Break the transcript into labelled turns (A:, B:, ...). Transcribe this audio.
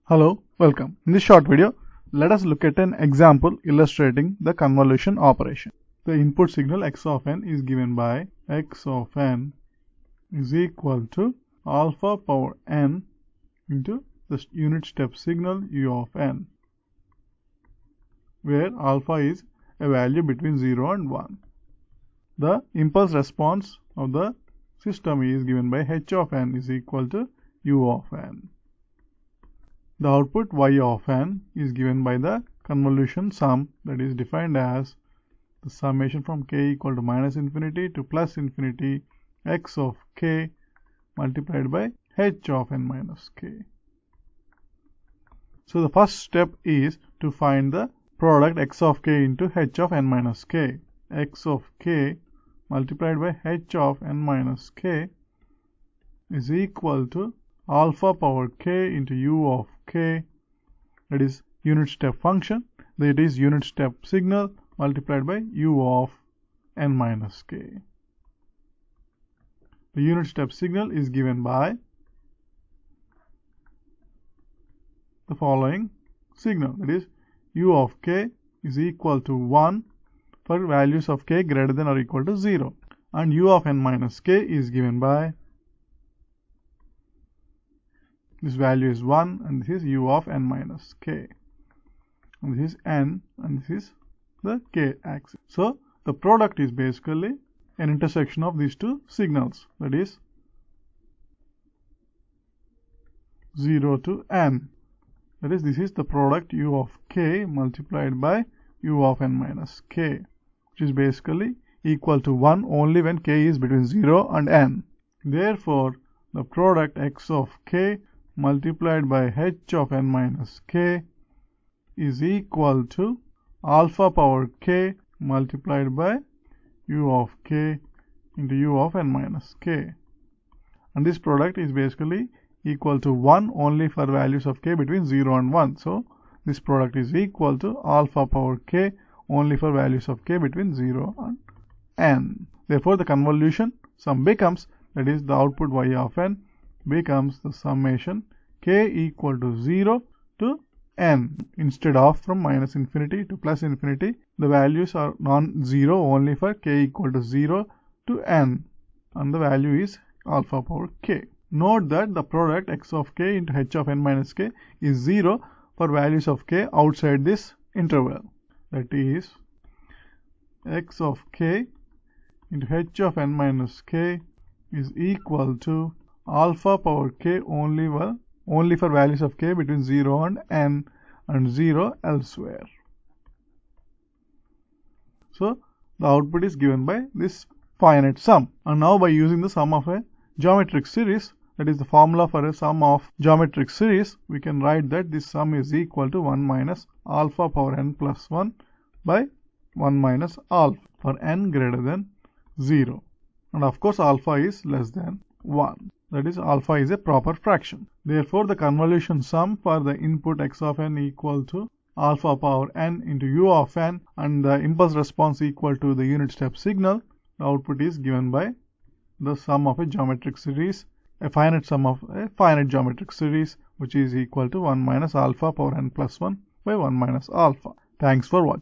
A: Hello, welcome. In this short video, let us look at an example illustrating the convolution operation. The input signal x of n is given by x of n is equal to alpha power n into the unit step signal u of n, where alpha is a value between 0 and 1. The impulse response of the system is given by h of n is equal to u of n. The output y of n is given by the convolution sum, that is defined as the summation from k equal to minus infinity to plus infinity x of k multiplied by h of n minus k. So the first step is to find the product x of k into h of n minus k. X of k multiplied by h of n minus k is equal to alpha power k into u of k, that is unit step function, that is unit step signal multiplied by u of n minus k. The unit step signal is given by the following signal, that is u of k is equal to 1 for values of k greater than or equal to 0, and u of n minus k is given by this value is 1, and this is u of n minus k, and this is n, and this is the k axis. So the product is basically an intersection of these two signals, that is 0 to n. That is, this is the product u of k multiplied by u of n minus k, which is basically equal to 1 only when k is between 0 and n. Therefore, the product x of k multiplied by h of n minus k is equal to alpha power k multiplied by u of k into u of n minus k. And this product is basically equal to 1 only for values of k between 0 and 1. So this product is equal to alpha power k only for values of k between 0 and n. Therefore, the convolution sum becomes, that is the output y of n becomes the summation k equal to 0 to n. Instead of from minus infinity to plus infinity, the values are non-zero only for k equal to 0 to n, and the value is alpha power k. Note that the product x of k into h of n minus k is 0 for values of k outside this interval. That is, x of k into h of n minus k is equal to alpha power k only for values of k between 0 and n, and 0 elsewhere. So the output is given by this finite sum. And now by using the sum of a geometric series, that is the formula for a sum of geometric series, we can write that this sum is equal to 1 minus alpha power n plus 1 by 1 minus alpha for n greater than 0. And of course alpha is less than 1. That is, alpha is a proper fraction. Therefore, the convolution sum for the input x of n equal to alpha power n into u of n, and the impulse response equal to the unit step signal, the output is given by the sum of a geometric series, a finite sum of a finite geometric series, which is equal to 1 minus alpha power n plus 1 by 1 minus alpha. Thanks for watching.